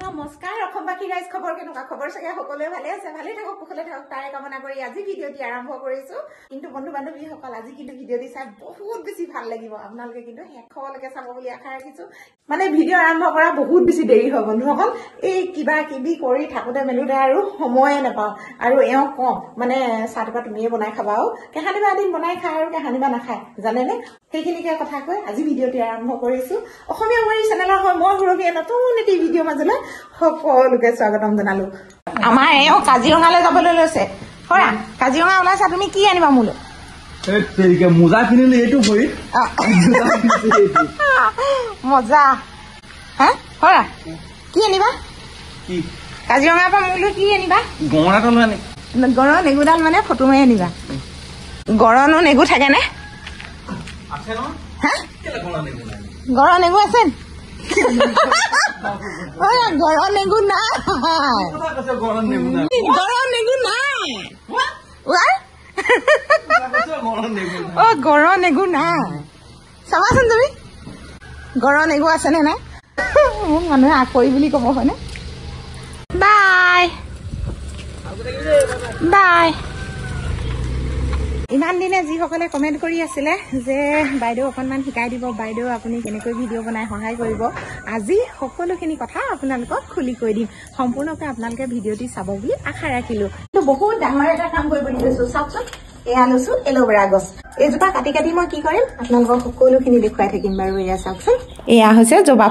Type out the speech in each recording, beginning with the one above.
নমস্কাৰ অসমবাসী ৰাইজ খবৰ কেনেকুৱা খবৰ চাগে সকলোৱে ভালে আছে ভালে থাকক কুশলে থাকক তাৰে কামনা কৰি আজি ভিডিঅ'টি আৰম্ভ কৰিছো কিন্তু বন্ধু বান্ধৱীসকল আজি কিন্তু ভিডিঅ'টি চাই বহুত বেছি ভাল লাগিব আপোনালোকে কিন্তু শেষলৈকে চাব বুলি আশা ৰাখিছো মানে ভিডিঅ' আৰম্ভ কৰা বহুত বেছি দেৰি হয় বন্ধুসকল এই কিবা কিবি কৰি থাকোতে মেলোতে আৰু সময়ে নাপাওঁ আৰু এওঁ কম মানে চাহটোপা তুমিয়ে বনাই খাবা আৰু কেহানিবা এদিন বনাই খায় আৰু কেহানিবা নাখায় জানেনে সেইখিনিকে কথা কৈ আজি ভিডিঅ'টি আৰম্ভ কৰিছো অসমীয়া মাৰি চেনেলৰ হয় মই সুৰভীয়ে নতুন এটি ভিডিঅ' মাজলৈ সকলোকে স্বাগতম জনালো আমাৰ এওঁ কাজিৰঙালৈ যাবলৈ লৈছে হয় কাজিৰঙা ওলাইছা তুমি কি আনিবা মোলৈ মোজা কিনিলে এইটো ভৰি মজা হা হয় কি আনিবা কাজিৰঙাৰ পৰা মোলৈ কি আনিবা গড়ৰ নেগুডাল মানে ফটো মাৰি আনিবা গড়নো নেগু থাকে নে গড়ৰ নেগু আছে গড়ৰ নেগু নাই গড়ৰ নেগু নাই অ গড়ৰ নেগু নাই চাবাচোন তুমি গড়ৰ নেগু আছে নে নাই মোক মানুহে আকৰি বুলি কব হয়নে বাই বাই ইমান দিনে যিসকলে কমেণ্ট কৰি আছিলে যে বাইদেউ অকণমান শিকাই দিব বাইদেউ আপুনি কেনেকৈ ভিডিঅ' বনাই সহায় কৰিব আজি সকলোখিনি কথা আপোনালোকক খুলি কৈ দিম সম্পূৰ্ণকৈ আপোনালোকে ভিডিঅ'টি চাব বুলি আশা ৰাখিলো বহুত ডাঙৰ এটা কাম কৰিব লৈছো চাওকচোন এয়া লৈছো এল'ভেৰা গছ এইজোপা কাটি কাটি মই কি কৰিম আপোনালোকক সকলোখিনি দেখুৱাই থাকিম বাৰু এয়া চাওকচোন এয়া হৈছে জবা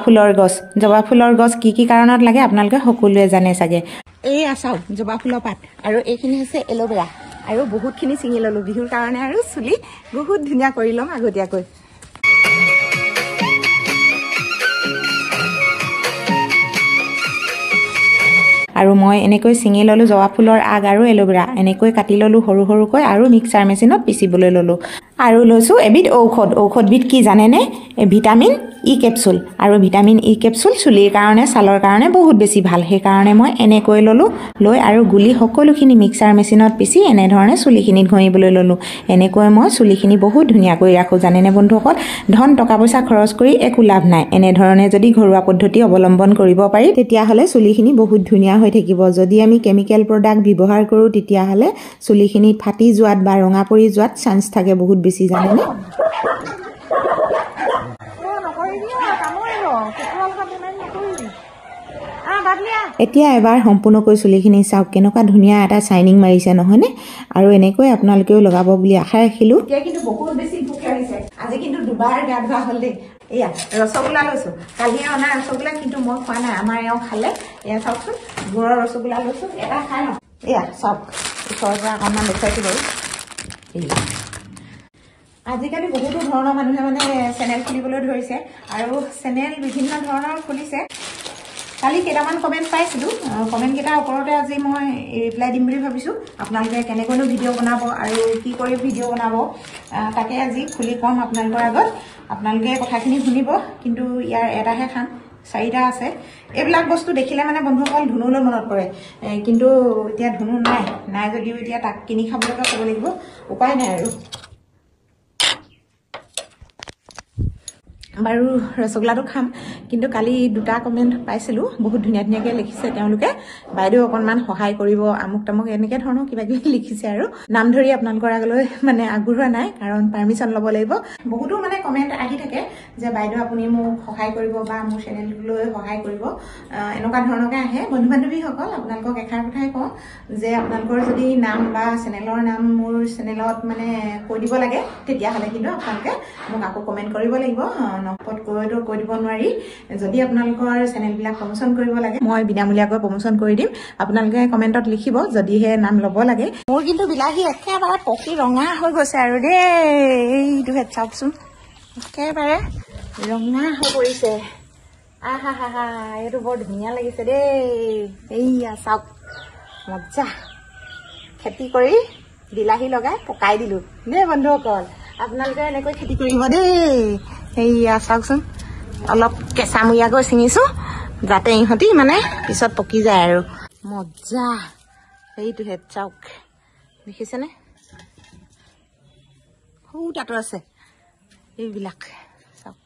ফুলৰ গছ কি কাৰণত লাগে আপোনালোকে সকলোৱে জানে চাগে এয়া চাওক জবা ফুলৰ পাত আৰু এইখিনি হৈছে এল'ভেৰা আৰু বহুতখিনি ছিঙি ললো বিহুৰ কাৰণে আৰু চুলি বহুত ধুনীয়া কৰি ল'ম আগতীয়াকৈ আৰু মই এনেকৈ ছিঙি ললো জবা ফুলৰ আগ আৰু এল'ভেৰা এনেকৈ কাটি ললো সৰু সৰুকৈ আৰু মিক্সাৰ মেচিনত পিচিবলৈ ললো আৰু লৈছো এবিধ ঔষধবিধ কি জানেনে ভিটামিন ই কেপচুল আৰু ভিটামিন ই কেপচুল চুলিৰ কাৰণে ছালৰ কাৰণে বহুত বেছি ভাল সেইকাৰণে মই এনেকৈ ললো লৈ আৰু গুলি সকলোখিনি মিক্সাৰ মেচিনত পিচি এনেধৰণে চুলিখিনিত ঘঁহিবলৈ ললো এনেকৈ মই চুলিখিনি বহুত ধুনীয়াকৈ ৰাখোঁ জানেনে বন্ধুসকল ধন টকা পইচা খৰচ কৰি একো লাভ নাই এনেধৰণে যদি ঘৰুৱা পদ্ধতি অৱলম্বন কৰিব পাৰি তেতিয়াহ'লে চুলিখিনি বহুত ধুনীয়া হৈ থাকিব যদি আমি কেমিকেল প্ৰডাক্ট ব্যৱহাৰ কৰোঁ তেতিয়াহ'লে চুলিখিনিত ফাটি যোৱাত বা ৰঙা পৰি যোৱাত চান্স থাকে বহুত বেছি জানেনে এতিয়া এবাৰ সম্পূৰ্ণকৈ চুলিখিনি চাওক কেনেকুৱা ধুনীয়া এটা চাইনিং মাৰিছে নহয়নে আৰু এনেকৈ আপোনালোকেও লগাব বুলি আশা ৰাখিলো এতিয়া কিন্তু বহুত বেছি ভোক লাগিছে আজি কিন্তু দুবাৰ গা ধোৱা হ'ল দেই এয়া ৰসগোল্লা লৈছো কালি অনা ৰসগোল্লা কিন্তু মই খোৱা নাই আমাৰ এওঁ খালে এয়া চাওকচোন গুড়ৰ ৰসগোল্লা লৈছো এটা খাই লওঁ এয়া চাওক ওচৰৰ পৰা অকণমান দেখুৱাইছো বাৰু আজিকালি বহুতো ধৰণৰ মানুহে মানে চেনেল খুলিবলৈ ধৰিছে আৰু চেনেল বিভিন্ন ধৰণৰ খুলিছে কালি কেইটামান কমেণ্ট পাইছিলোঁ কমেণ্টকেইটাৰ ওপৰতে আজি মই ৰিপ্লাই দিম বুলি ভাবিছোঁ আপোনালোকে কেনেকৈনো ভিডিঅ' বনাব আৰু কি কৰি ভিডিঅ' বনাব তাকে আজি খুলি ক'ম আপোনালোকৰ আগত আপোনালোকে কথাখিনি শুনিব কিন্তু ইয়াৰ এটাহে খাম 4টা আছে এইবিলাক বস্তু দেখিলে মানে বন্ধুসকল ধুনুলৈ মনত পৰে কিন্তু এতিয়া ধুনু নাই যদিও এতিয়া তাক কিনি খাবলৈকে ক'ব লাগিব উপায় নাই আৰু বাৰু ৰসগোল্লাটো খাম কিন্তু কালি 2টা কমেণ্ট পাইছিলোঁ বহুত ধুনীয়া ধুনীয়াকৈ লিখিছে তেওঁলোকে বাইদেউ অকণমান সহায় কৰিব আমুক তামুক এনেকৈ ধৰণৰ কিবা কিবি লিখিছে আৰু নাম ধৰি আপোনালোকৰ আগলৈ মানে আগবঢ়োৱা নাই কাৰণ পাৰ্মিশ্যন ল'ব লাগিব বহুতো মানে কমেণ্ট আহি থাকে যে বাইদেউ আপুনি মোক সহায় কৰিব বা মোৰ চেনেলটোলৈ সহায় কৰিব এনেকুৱা ধৰণকে আহে বন্ধু বান্ধৱীসকল আপোনালোকক এষাৰ কথাই কওঁ যে আপোনালোকৰ যদি নাম বা চেনেলৰ নাম মোৰ চেনেলত মানে কৈ দিব লাগে তেতিয়াহ'লে কিন্তু আপোনালোকে মোক আকৌ কমেণ্ট কৰিব লাগিব নকত কৈ দিব নোৱাৰি যদি আপোনালোকৰ চেনেলবিলাক প্ৰমোশ্যন কৰিব লাগে মই বিনামূলীয়াকৈ প্ৰমোশ্যন কৰি দিম আপোনালোকে কমেণ্টত লিখিব যদিহে নাম ল'ব লাগে মোৰ কিন্তু বিলাহী একেবাৰে পকি ৰঙা হৈ গৈছে আৰু দেই এইটো হেড চাওকচোন একেবাৰে ৰঙা হৈ পৰিছে আহা হা এইটো বৰ ধুনীয়া লাগিছে দেই এইয়া চাওক মজা খেতি কৰি বিলাহী লগাই পকাই দিলোঁ দেই বন্ধুসকল আপোনালোকে এনেকৈ খেতি কৰিব দেই এইয়া চাওকচোন অলপ কেঁচামূৰীয়াকৈ ছিঙিছোঁ যাতে ইহঁতি মানে পিছত পকি যায় আৰু মজা এইটো হেড চাওক দেখিছেনে সৰু তাতো আছে এইবিলাক চাওক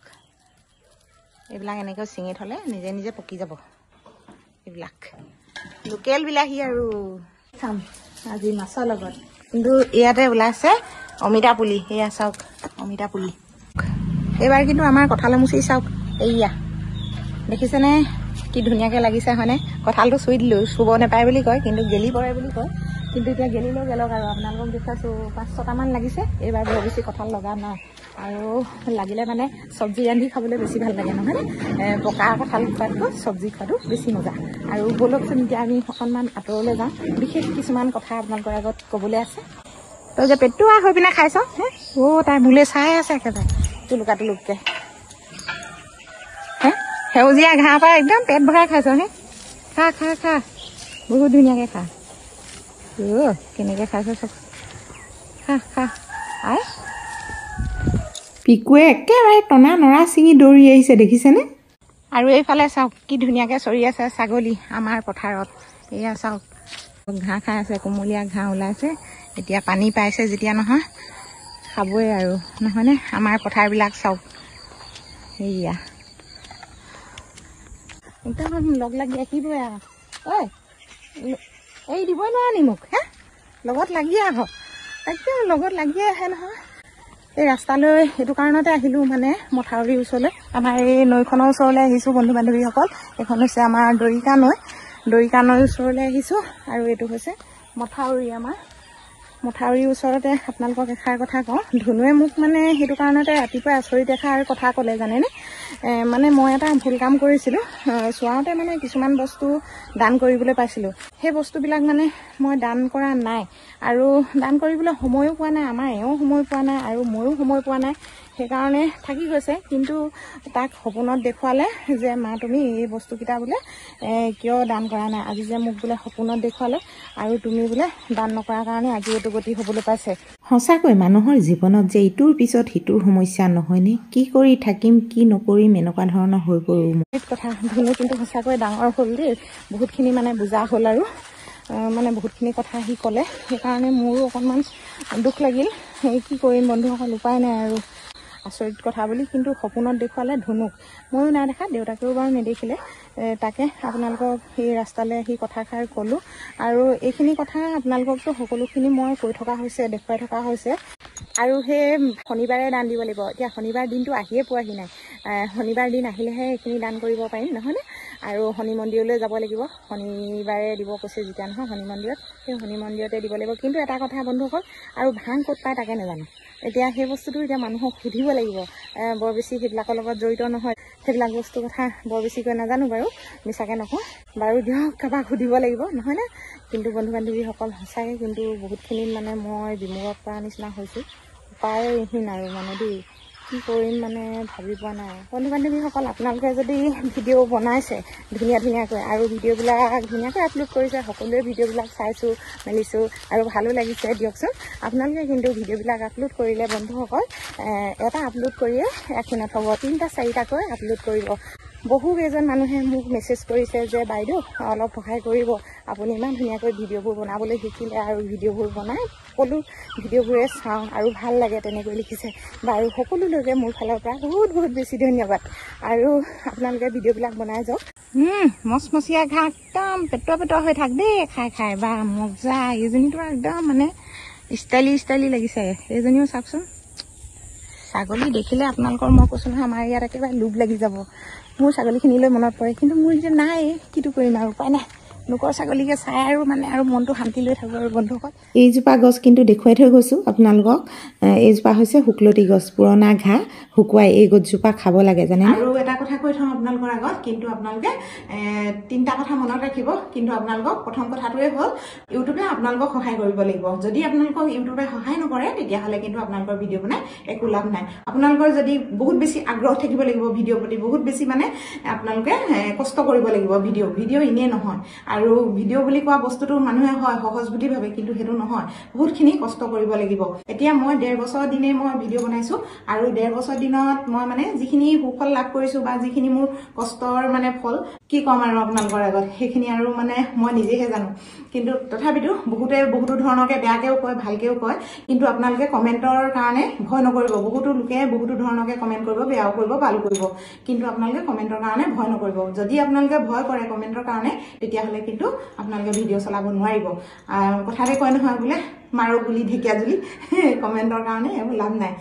এইবিলাক এনেকৈ ছিঙি থ'লে নিজে নিজে পকি যাব এইবিলাক লোকেল বিলাহী আৰু চাম আজি মাছৰ লগত কিন্তু ইয়াতে ওলাইছে অমিতা পুলি এয়া চাওক অমিতা পুলি এইবাৰ কিন্তু আমাৰ কঁঠালৰ মুচি চাওক এইয়া দেখিছেনে কি ধুনীয়াকৈ লাগিছে হয়নে কঁঠালটো চুই দিলোঁ চুব নাপায় বুলি কয় কিন্তু গেলি পৰে বুলি কয় কিন্তু এতিয়া গেলিলেও গেলক আৰু আপোনালোকক দেখুৱাইছোঁ 5-6টামান লাগিছে এইবাৰ বৰ বেছি কঁঠাল লগা নাই আৰু লাগিলে মানে চব্জি ৰান্ধি খাবলৈ বেছি ভাল লাগে নহয়নে পকা কঁঠাল খোৱাতকৈ চব্জি খোৱাটো বেছি মজা আৰু ব'লকচোন এতিয়া আমি অকণমান আঁতৰলৈ যাওঁ বিশেষ কিছুমান কথা আপোনালোকৰ আগত ক'বলৈ আছে তই যে পেটুৱা হৈ পিনে খাইছ হে তাই মোলৈ চাই আছে একেবাৰে টুলুকাকৈ হে সেউজীয়া ঘাঁহ পাই একদম পেট ভৰাই খাইছ হে খা খা খা বহুত ধুনীয়াকৈ খা কেনেকৈ খাইছ চব খা খা আই পিকুৱে একেবাৰে টনা নৰা ছিঙি দৌৰি আহিছে দেখিছেনে আৰু এইফালে চাওক কি ধুনীয়াকৈ চৰি আছে ছাগলী আমাৰ পথাৰত এয়া চাওক ঘাঁহ খাই আছে কোমলীয়া ঘাঁহ ওলাইছে এতিয়া পানী পাইছে যেতিয়া নহয় খাবই আৰু নহয়নে আমাৰ পথাৰবিলাক চাওক সেয়া একদম লগ লাগি ৰাখিবই আৰু ঐ এই দিবই নোৱাৰা নি মোক হে লগত লাগি আহ একদম লগত লাগি আহে নহয় এই ৰাস্তালৈ এইটো কাৰণতে আহিলোঁ মানে মথাউৰিৰ ওচৰলৈ আমাৰ এই নৈখনৰ ওচৰলৈ আহিছোঁ বন্ধু বান্ধৱীসকল এইখন হৈছে আমাৰ দৰিকা নৈৰ ওচৰলৈ আহিছোঁ আৰু এইটো হৈছে মথাউৰি আমাৰ মথাউৰিৰ ওচৰতে আপোনালোকক এষাৰ কথা কওঁ ধুনুৱে মোক মানে সেইটো কাৰণতে ৰাতিপুৱা আচৰিত এষাৰ কথা ক'লে জানেনে মানে মই এটা ভুল কাম কৰিছিলোঁ চোৱাওঁতে মানে কিছুমান বস্তু দান কৰিবলৈ পাইছিলোঁ সেই বস্তুবিলাক মানে মই দান কৰা নাই আৰু দান কৰিবলৈ সময়ো পোৱা নাই আমাৰ এওঁ সময় পোৱা নাই আৰু ময়ো সময় পোৱা নাই সেইকাৰণে থাকি গৈছে কিন্তু তাক সপোনত দেখুৱালে যে মা তুমি এই বস্তুকেইটা বোলে কিয় দান কৰা নাই আজি যে মোক বোলে সপোনত দেখুৱালে আৰু তুমি বোলে দান নকৰাৰ কাৰণে আজি এইটো গতি হ'বলৈ পাইছে সঁচাকৈ মানুহৰ জীৱনত যে ইটোৰ পিছত সিটোৰ সমস্যা নহয়নে কি কৰি থাকিম কি নকৰিম এনেকুৱা ধৰণৰ হৈ পৰোঁ কথা ধুনু কিন্তু সঁচাকৈ ডাঙৰ হ'ল দেই বহুতখিনি মানে বুজা হ'ল আৰু মানে বহুতখিনি কথা সি ক'লে সেইকাৰণে মোৰো অকণমান দুখ লাগিল কি কৰিম বন্ধুসকল উপায় নাই আৰু আচৰিত কথা বুলি কিন্তু সপোনত দেখুৱালে ধুনুক ময়ো নাই দেখা দেউতাকেও বাৰু নেদেখিলে তাকে আপোনালোকক সেই ৰাস্তালৈ আহি কথাষাৰ ক'লোঁ আৰু এইখিনি কথা আপোনালোককতো সকলোখিনি মই কৈ থকা হৈছে দেখুৱাই থকা হৈছে আৰু সেই শনিবাৰে দান দিব লাগিব এতিয়া শনিবাৰ দিনটো আহিয়ে পোৱাহি নাই শনিবাৰ দিন আহিলেহে এইখিনি দান কৰিব পাৰিম নহয়নে আৰু শনি মন্দিৰলৈ যাব লাগিব শনিবাৰে দিব কৈছে যেতিয়া নহয় শনি মন্দিৰত সেই শনি মন্দিৰতে দিব লাগিব কিন্তু এটা কথা বন্ধুসকল আৰু ভাং ক'ত পায় তাকে নাজানো এতিয়া সেই বস্তুটো এতিয়া মানুহক সুধিব লাগিব বৰ বেছি সেইবিলাকৰ লগত জড়িত নহয় সেইবিলাক বস্তুৰ কথা বৰ বেছিকৈ নাজানো বাৰু মিছাকৈ নকওঁ বাৰু দিয়ক কাৰোবাক সুধিব লাগিব নহয়নে কিন্তু বন্ধু বান্ধৱীসকল সঁচাকৈ কিন্তু বহুতখিনি মানে মই বিমুখত পৰা নিচিনা হৈছোঁ উপায়হীন আৰু মানে দেই কি কৰিম মানে ভাবি পোৱা নাই বন্ধু বান্ধৱীসকল আপোনালোকে যদি ভিডিঅ' বনাইছে ধুনীয়াকৈ আৰু ভিডিঅ'বিলাক ধুনীয়াকৈ আপলোড কৰিছে সকলোৱে ভিডিঅ'বিলাক চাইছোঁ মেলিছোঁ আৰু ভালো লাগিছে দিয়কচোন আপোনালোকে কিন্তু ভিডিঅ'বিলাক আপলোড কৰিলে বন্ধুসকল এটা আপলোড কৰিয়ে ৰাখি নথ'ব 3-4টাকৈ আপলোড কৰিব বহুকেইজন মানুহে মোক মেছেজ কৰিছে যে বাইদেউ অলপ সহায় কৰিব আপুনি ইমান ধুনীয়াকৈ ভিডিঅ'বোৰ বনাবলৈ শিকিলে আৰু ভিডিঅ'বোৰ বনাই সকলো ভিডিঅ'বোৰে চাওঁ আৰু ভাল লাগে তেনেকৈ লিখিছে বাৰু সকলোলৈকে মোৰ ফালৰ পৰা বহুত বেছি ধন্যবাদ আৰু আপোনালোকে ভিডিঅ'বিলাক বনাই যাওক মচমচীয়া ঘাঁহ একদম পেটুৱা হৈ থাক দেই খাই বা মজা এইজনীতো একদম মানে ষ্টাইলি লাগিছে এইজনীও চাওকচোন ছাগলী দেখিলে আপোনালোকৰ মই কৈছোঁ নহয় আমাৰ ইয়াত একেবাৰে লোভ লাগি যাব মোৰ ছাগলীখিনিলৈ মনত পৰে কিন্তু মোৰ যে নাই কিটো কৰিম আৰু উপায় নাই লোকৰ ছাগলীকে চাই আৰু মানে আৰু মনটো শান্তি লৈ থাকোঁ আৰু বন্ধুসকল এইজোপা গছ কিন্তু দেখুৱাই থৈ গৈছোঁ আপোনালোকক এইজোপা হৈছে শুকলতি গছ পুৰণা ঘাঁহ শুকুৱাই এই গছজোপা খাব লাগে জানে আৰু এটা কথা কৈ থওঁ আপোনালোকৰ আগত কিন্তু আপোনালোকে 3টা কথা মনত ৰাখিব কিন্তু আপোনালোকক প্ৰথম কথাটোৱে হ'ল ইউটিউবে আপোনালোকক সহায় কৰিব লাগিব যদি আপোনালোকক ইউটিউবে সহায় নকৰে তেতিয়াহ'লে কিন্তু আপোনালোকৰ ভিডিঅ' বনাই একো লাভ নাই আপোনালোকৰ যদি বহুত বেছি আগ্ৰহ থাকিব লাগিব ভিডিঅ'ৰ প্ৰতি বহুত বেছি মানে আপোনালোকে কষ্ট কৰিব লাগিব ভিডিঅ' এনেই নহয় আৰু ভিডিঅ' বুলি কোৱা বস্তুটো মানুহে হয় সহজ বুলি ভাবে, কিন্তু সেইটো নহয়, বহুতখিনি কষ্ট কৰিব লাগিব। এতিয়া মই 1.5 বছৰ দিনে মই ভিডিঅ' বনাইছো আৰু 1.5 বছৰ দিনত মই মানে যিখিনি সুফল লাভ কৰিছো বা যিখিনি মোৰ কষ্টৰ মানে ফল, কি ক'ম আৰু আপোনালোকৰ আগত, সেইখিনি আৰু মানে মই নিজেহে জানো। কিন্তু তথাপিতো বহুতো ধৰণকে বেয়াকেও কয়, ভালকেও কয়, কিন্তু আপোনালোকে কমেণ্টৰ কাৰণে ভয় নকৰিব। বহুতো লোকে বহুতো ধৰণকে কমেণ্ট কৰিব, বেয়াও কৰিব, ভালো কৰিব, কিন্তু আপোনালোকে কমেণ্টৰ কাৰণে ভয় নকৰিব। যদি আপোনালোকে ভয় কৰে কমেণ্টৰ কাৰণে, তেতিয়াহ'লে কিন্তু আপোনালোকে ভিডিঅ' চলাব নোৱাৰিব। কথাতে কয় নহয় বোলে, মাৰো গুলি ঢেকীয়া জুলি, কমেণ্টৰ কাৰণে এইবোৰ লাভ নাই।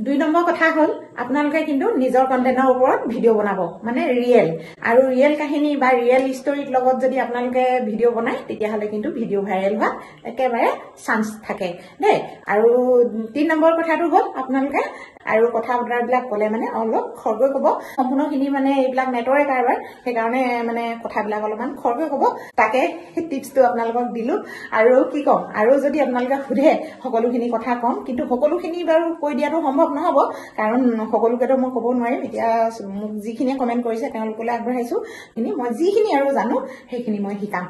2 নম্বৰ কথা হ'ল, আপোনালোকে কিন্তু নিজৰ কণ্টেণ্টৰ ওপৰত ভিডিঅ' বনাব, মানে ৰিয়েল আৰু ৰিয়েল কাহিনী বা ৰিয়েল ষ্টৰীৰ লগত যদি আপোনালোকে ভিডিঅ' বনায়, তেতিয়াহ'লে কিন্তু ভিডিঅ' ভাইৰেল হোৱা একেবাৰে চান্স থাকে দেই। আৰু 3 নম্বৰ কথাটো হ'ল, আপোনালোকে আৰু কথা বতৰাবিলাক ক'লে মানে অলপ খৰকৈ ক'ব। সম্পূৰ্ণখিনি মানে এইবিলাক নেটৰে কাৰবাৰ, সেইকাৰণে মানে কথাবিলাক অলপমান খৰকৈ ক'ব। তাকে টিপছটো আপোনালোকক দিলো। আৰু কি ক'ম, আৰু যদি আপোনালোকে সোধে সকলোখিনি কথা ক'ম, কিন্তু সকলোখিনি বাৰু কৈ দিয়াটো সম্ভৱ নহ'ব, কাৰণ সকলোকেতো মই ক'ব নোৱাৰিম। এতিয়া মোক যিখিনিয়ে কমেণ্ট কৰিছে তেওঁলোকলৈ আগবঢ়াইছো, মই যিখিনি আৰু জানো সেইখিনি মই শিকাম।